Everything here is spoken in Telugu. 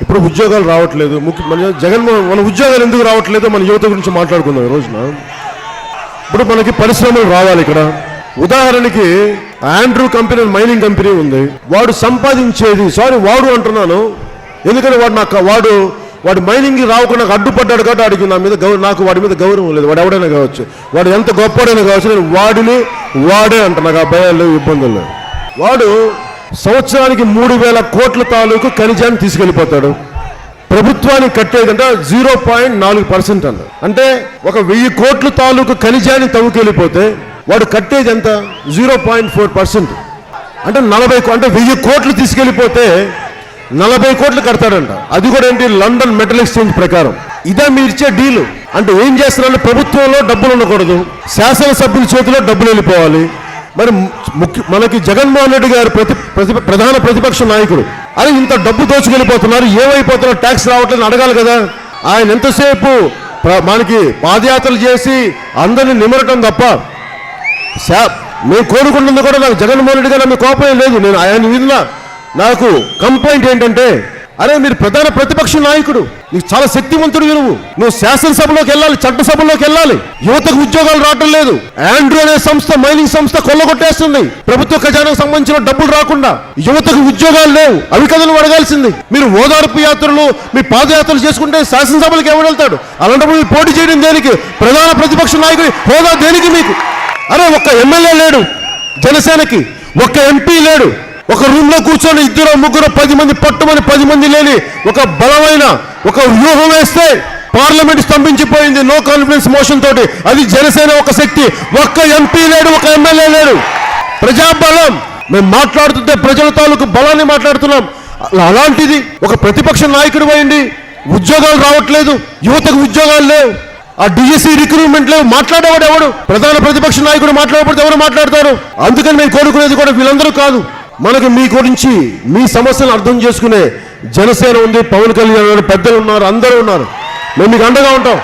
ఇప్పుడు ఉద్యోగాలు రావట్లేదు. జగన్మోహన్ మన ఉద్యోగాలు ఎందుకు రావట్లేదో మన యువత గురించి మాట్లాడుకుందాం ఈ రోజున. ఇప్పుడు మనకి పరిశ్రమలు రావాలి. ఇక్కడ ఉదాహరణకి ఆండ్రూ కంపెనీ, మైనింగ్ కంపెనీ ఉంది. వాడు సంపాదించేది, వాడు అంటున్నాను ఎందుకంటే వాడు మైనింగ్కి రాకుండా నాకు అడ్డుపడ్డాడు కాబట్టి వాడికి నాకు వాడి మీద గౌరవం లేదు. వాడు ఎవడైనా కావచ్చు, వాడు ఎంత గొప్పడైనా కావచ్చు, నేను వాడే అంట. నాకు ఆ భయాలు లేవు, ఇబ్బందులు లేవు. వాడు సంవత్సరానికి 3,000 కోట్ల తాలూకు ఖనిజాన్ని తీసుకెళ్ళిపోతాడు. ప్రభుత్వానికి కట్టేదంటే 0.4% అంట. అంటే 1,000 కోట్ల తాలూకు ఖనిజాన్ని తవ్వుకెళ్ళిపోతే వాడు కట్టేది ఎంత? 0.4%. అంటే 1000 కోట్లు తీసుకెళ్ళిపోతే 40 కోట్లు కడతాడంట. అది కూడా ఏంటి? లండన్ మెటల్ ఎక్స్చేంజ్ ప్రకారం. ఇదే మీరు ఇచ్చే డీలు. అంటే ఏం చేస్తున్నారంటే ప్రభుత్వంలో డబ్బులు ఉండకూడదు, శాసనసభ్యుల చేతిలో డబ్బులు వెళ్ళిపోవాలి. మరి మనకి జగన్మోహన్ రెడ్డి గారు ప్రధాన ప్రతిపక్ష నాయకుడు. అరే ఇంత డబ్బు దోచుకెళ్ళిపోతున్నారు, ఏమైపోతున్నారు, ట్యాక్స్ రావట్లేదని అడగాలి కదా. ఆయన ఎంతసేపు మనకి పాదయాత్రలు చేసి అందరినీ నిమరటం తప్ప మేము కోరుకుంటుంది కూడా నాకు జగన్మోహన్ రెడ్డి గారు మీ కోపం లేదు. నేను ఆయన మీద నాకు కంప్లైంట్ ఏంటంటే, అరే మీరు ప్రధాన ప్రతిపక్ష నాయకుడు, నీకు చాలా శక్తివంతుడు. నువ్వు శాసనసభలోకి వెళ్ళాలి, చట్టసభలోకి వెళ్ళాలి. యువతకు ఉద్యోగాలు రావడం లేదు. ఆండ్రూ అనే సంస్థ, మైనింగ్ సంస్థ కొల్లగొట్టేస్తుంది. ప్రభుత్వ ఖజానాకు సంబంధించిన డబ్బులు రాకుండా యువతకు ఉద్యోగాలు లేవు. అవి కథలు అడగాల్సింది. మీరు ఓదార్పు యాత్రలు, మీ పాదయాత్రలు చేసుకుంటే శాసనసభలకు ఎవరు వెళ్తాడు? అలాంటప్పుడు మీరు పోటీ చేయడం దేనికి? ప్రధాన ప్రతిపక్ష నాయకుడి హోదా దేనికి మీకు? అరే ఒక్క ఎమ్మెల్యే లేడు జనసేనకి, ఒక్క ఎంపీ లేడు. ఒక రూమ్ లో కూర్చొని 2, 3, 10 మంది పట్టుమని 10 మంది లేని ఒక బలమైన ఒక వ్యూహం వేస్తే పార్లమెంట్ స్తంభించిపోయింది నో కాన్ఫిడెన్స్ మోషన్ తోటి. అది జనసేన ఒక శక్తి. ఒక్క ఎంపీ లేడు, ఒక ఎమ్మెల్యే లేడు. ప్రజాబలం. మేము మాట్లాడుతుంటే ప్రజల తాలూకు బలాన్ని మాట్లాడుతున్నాం. అలాంటిది ఒక ప్రతిపక్ష నాయకుడు పోయింది, ఉద్యోగాలు రావట్లేదు, యువతకు ఉద్యోగాలు లేవు, ఆ డిఎస్సి రిక్రూట్మెంట్ లేవు. మాట్లాడేవాడు ఎవడు? ప్రధాన ప్రతిపక్ష నాయకుడు మాట్లాడకపోతే ఎవరు మాట్లాడతారు? అందుకని మేము కోరుకునేది కూడా వీళ్ళందరూ కాదు. మనకి మీ గురించి, మీ సమస్యను అర్థం చేసుకునే జనసేన ఉంది, పవన్ కళ్యాణ్ పెద్దలు ఉన్నారు, అందరూ ఉన్నారు. మేము మీకు అండగా ఉంటాం.